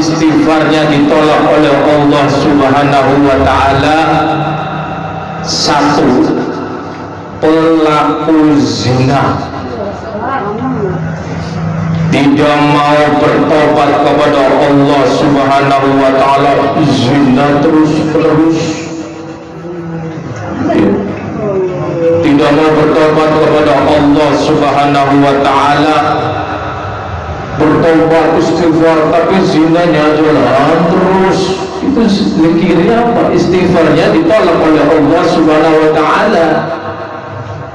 istighfarnya ditolak oleh Allah Subhanahu wa ta'ala. Satu, pelaku zina tidak mau bertobat kepada Allah Subhanahu wa ta'ala, zina terus tidak mau bertobat kepada Allah Subhanahu wa ta'ala, bertobat istighfar tapi zinanya jalan terus. Itu dikira apa? Istighfarnya ditolak oleh Allah Subhanahu wa ta'ala.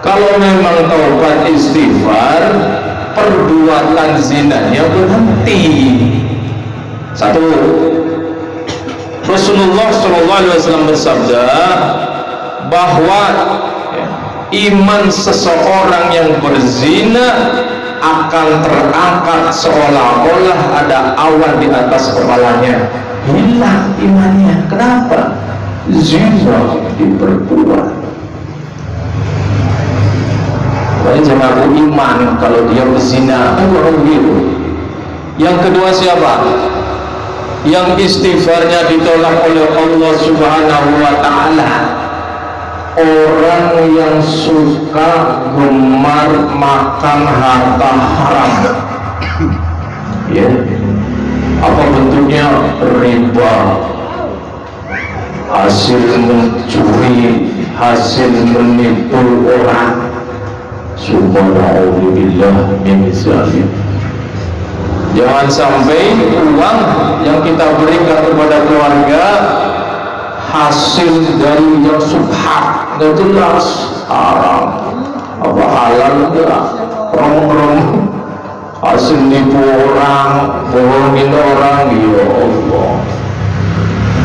Kalau memang taubat istighfar, perbuatan zinanya berhenti. Satu, Rasulullah SAW bersabda bahwa iman seseorang yang berzina akan terangkat seolah-olah ada awan di atas kepalanya. Hilang imannya. Kenapa? Zina diperbuat. Makanya jangan aku iman kalau dia berzina, kan orang gitu. Yang kedua siapa? Yang istighfarnya ditolak oleh Allah Subhanahu wa ta'ala, orang yang suka gemar makan harta haram. Ya, apa bentuknya? Riba, hasil mencuri, hasil menipu orang. Subhanallah min zalim. Jangan sampai uang yang kita berikan kepada keluarga hasil dari yang subhat, nggak jelas, haram apa halal enggak, orang hasil nipu orang, bohongin orang, ya Allah.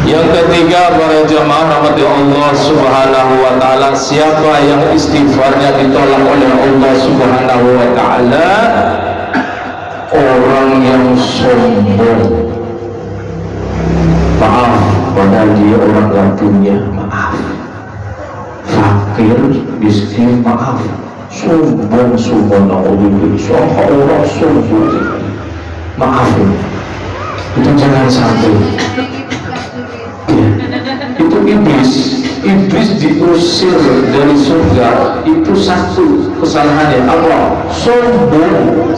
Yang ketiga, para jamaah rahmati Allah Subhanahu wa ta'ala, siapa yang istighfarnya ditolak oleh Allah Subhanahu wa ta'ala? Orang yang sombong. Maaf, padahal dia orang yang punya, maaf. Fakir, miskin, maaf. Sombong, subhanallah, seorang sombong. Maaf, itu jangan sampai. Itu iblis diusir dari surga. Itu satu kesalahannya. Allah sombong.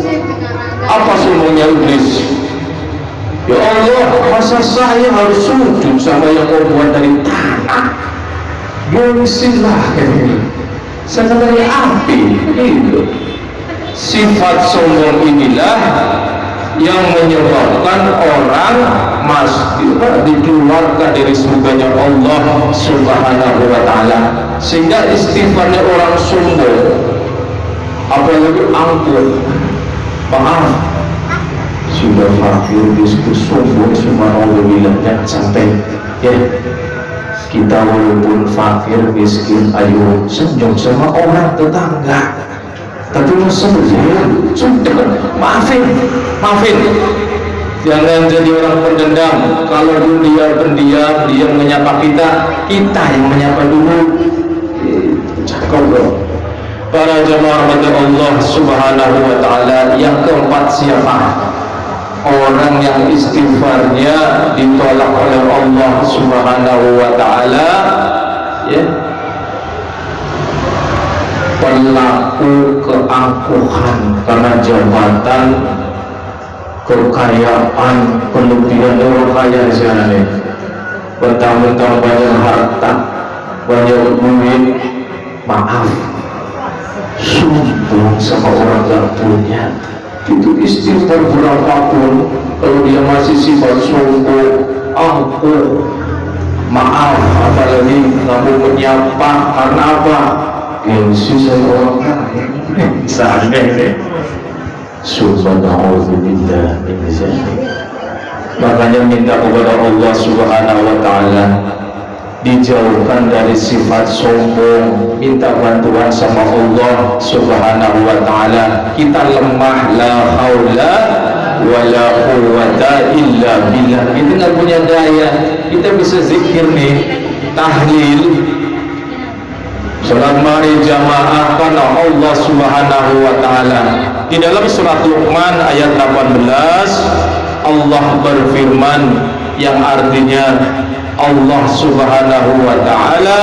Apa sombongnya iblis? Ya Allah, masa saya harus sujud sama yang kau buat dari tanah? Gengsilah ini, saya dari api. Itu sifat sombong inilah yang menyebabkan orang dikeluarkan dari surganya Allah Subhanahu wa ta'ala. Sehingga istighfarnya orang sombong, apalagi angkuh, maaf, sudah fakir, diskus sombong, subhanallah, jangan sampai ya kita walaupun fakir, miskin, ayo senyum sama orang tetangga. Tapi sebenarnya sudah maafin. Jangan jadi orang pendendam. Kalau dia pendiam, dia menyapa kita yang menyapa dulu. Cakap bro. Para jemaah Allah Subhanahu wa ta'ala. Yang keempat siapa? Orang yang istighfarnya ditolak oleh Allah Subhanahu wa ta'ala, ya, pelaku keangkuhan karena jabatan, kekayaan, kelebihan orang kaya sekarang ini, mentang-mentang banyak harta, banyak duit, maaf, sombong sama orang yang punya. Itu istighfar berapapun, kalau dia masih sifat sombong, angkuh, maaf, apalagi kamu menyapa karena apa? Gengsi saya orang kaya. Misalnya ini subhanallah, makanya minta kepada Allah Subhanahu wa ta'ala dijauhkan dari sifat sombong, minta bantuan sama Allah Subhanahu wa ta'ala. Kita lemah, la haula wa la quwwata illa billah. Kita nggak punya daya. Kita bisa zikir nih, tahlil, salat mari jamaah karena Allah Subhanahu wa ta'ala. Di dalam surat Luqman ayat 18, Allah berfirman yang artinya Allah Subhanahu wa ta'ala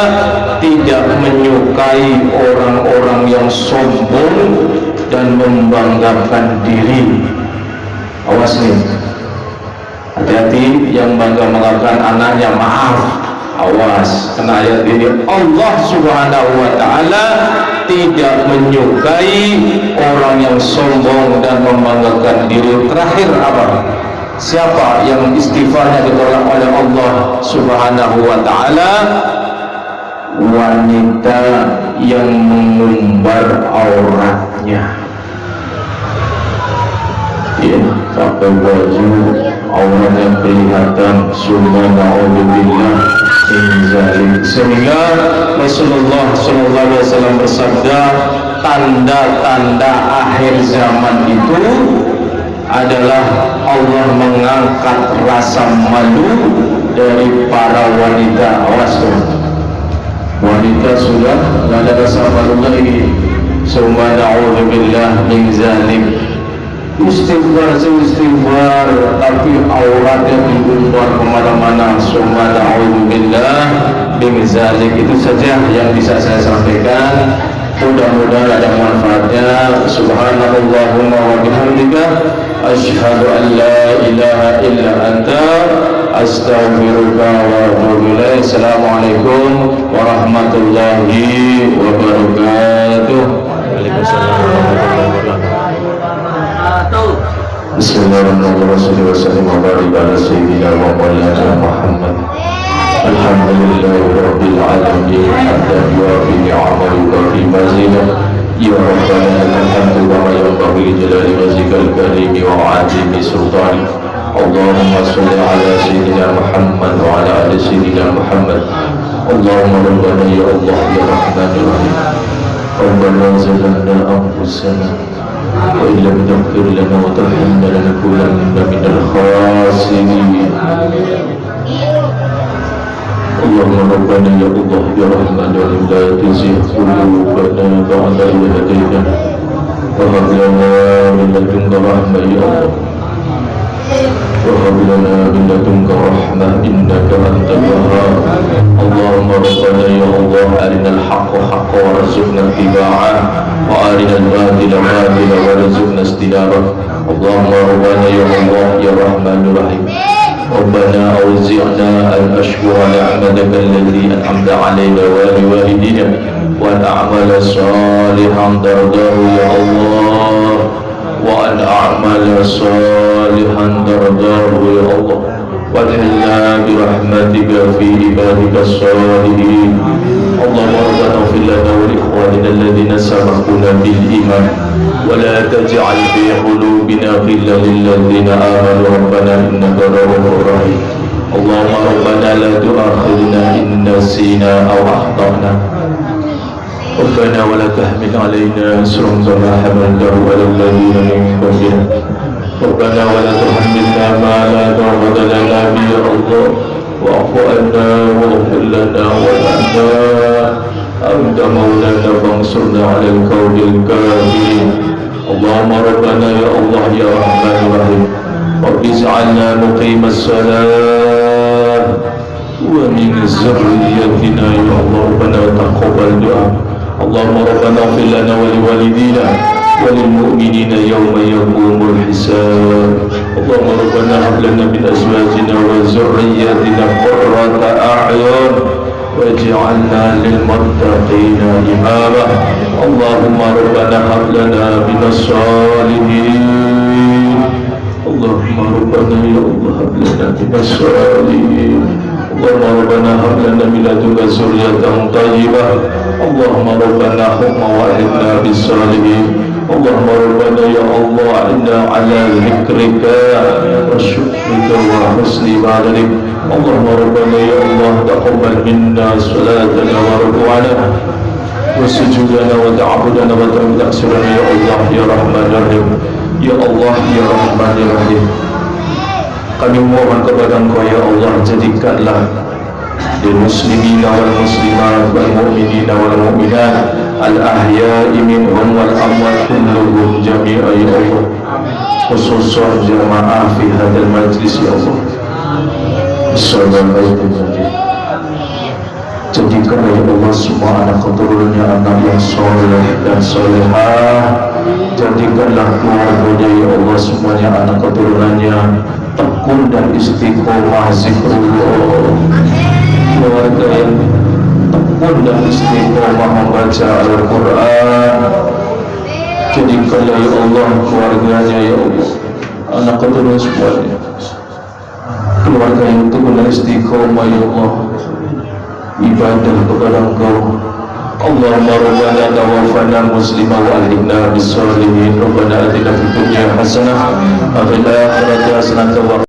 tidak menyukai orang-orang yang sombong dan membanggakan diri. Awas nih, hati-hati yang bangga-banggakan anaknya, maaf, awas, kena ayat ini. Allah Subhanahu wa ta'ala tidak menyukai orang yang sombong dan membanggakan diri. Terakhir apa? Siapa yang istighfarnya ditolak oleh Allah Subhanahu wa ta'ala? Wanita yang mengumbar auratnya, ya, pakai baju auratnya kelihatan, summa na'udzubillah min dzalik. Sehingga Rasulullah SAW bersabda, tanda-tanda akhir zaman itu adalah Allah mengangkat rasa malu dari para wanita. Awas tuh, wanita sudah tidak ada rasa malu lagi. Summa na'udzubillah min dzalik. Istighfar, tapi auratnya diumbar kemana-mana. Summa na'udzubillah min dzalik. Itu saja yang bisa saya sampaikan. Mudah-mudahan ada manfaatnya. Subhanallahumma wa bihamdika, asyhadu an la ilaha illa anta, astaghfiruka wa atubu ilaik. Assalamualaikum warahmatullahi wabarakatuh. Waalaikumsalam warahmatullahi wabarakatuh. Bismillahirrahmanirrahim. Wassalamu ala sayyidina wa maulana Muhammad. Alhamdulillahi rabbil alamin. Hamdan yuwafi ni'amahu wa fi mazidah. Ya Rabbana lakal hamdu wa yanbaghi li jalali wajhikal karim wa 'azimi sultanik. Allahumma shalli ala sayyidina Muhammad wa ala ali sayyidina Muhammad. Allahumma rabbana ya Allah ya Rahman ya Rahim. Rabbana zalamna anfusana wa illam taghfir lana wa tarhamna lanakunanna minal khasirin. Allahumma rabbana ya Allah ya Rahman ya Rahim, la tuzigh qulubana ba'da idh hadaytana wa hab lana min ladunka rahmah ya Allah, wa hab lana min ladunka rahmah innaka antal wahhab. Allahumma rabbana ya Allah, arinal haqqa haqqan warzuqna ittiba'ah wa arinal batila batilan warzuqna ijtinabah. Allahumma rabbana ya Allah ya Rahman ya Rahim, ربنا أوزعنا أن أشكر نعمتك التي أنعمت علينا ولوالدينا وأن أعمل صالحا ترضاه يا الله، وأن أعمل صالحا ترضاه يا الله، وادخلنا برحمتك في عبادك الصالحين. اللهم ربنا اغفر لنا ولإخواننا الذين سبقونا بالإيمان ولا تجعل في قلوبنا غلا للذين آمنوا ربنا إنك رؤوف رحيم. اللهم ربنا لا تؤاخذنا إن نسينا أو أخطأنا ربنا ولا تحمل علينا إصرا كما حملته على الذين من قبلنا ربنا ولا تحملنا ما لا طاقة لنا به يا الله، واعف عنا واغفر لنا وارحمنا أنت مولانا فانصرنا على القوم الكافرين. اللهم ربنا يا الله يا رحمن الرحيم، رب اجعلنا مقيم الصلاة ومن ذريتنا يا الله، ربنا تقبل دعاء. اللهم ربنا اغفر لنا ولوالدينا وللمؤمنين يوم يقوم الحساب. اللهم ربنا هب لنا من أزواجنا وذرياتنا قرة أعين واجعلنا للمتقين إماما. اللهم ربنا هب لنا من الصالحين. اللهم ربنا يا الله هب لنا من الصالحين. اللهم ربنا هب لنا من لدنك ذرية طيبة. اللهم ربنا حكم وأهلنا بالصالحين. اللهم ربنا يا الله إنا على ذكرك وشكرك وحسن عبادتك. اللهم ربنا يا الله تقبل منا صلاتنا وركوعنا وسجودنا وتعبدنا وتأسرنا يا الله يا رحمن يا رحيم. Ya Allah ya Rahman ya Rahim, kami mohon kepada Engkau ya Allah, jadikanlah lil muslimina wal muslimat wal mu'minina wal mu'minat al ahya'i minhum wal amwat kulluhum jami'a ya Allah khususan jamaah fi hadal majlis ya Allah. Assalamualaikum. Jadikan ya Allah semua anak keturunannya anak yang soleh dan solehah. Jadikanlah keluarganya ya Allah semuanya anak keturunannya tekun dan istiqomah zikrullah. Keluarga yang tekun dan istiqomah membaca Al-Quran. Jadikanlah ya Allah keluarganya ya Allah anak keturunan semuanya keluarga yang tekun dan istiqomah ya Allah ibadah kepada Engkau. Allahumma rabbana tawaffana muslimah wa alhiqna bis solihin. Rabbana atina fid dunya hasanah wa fil akhirati hasanah wa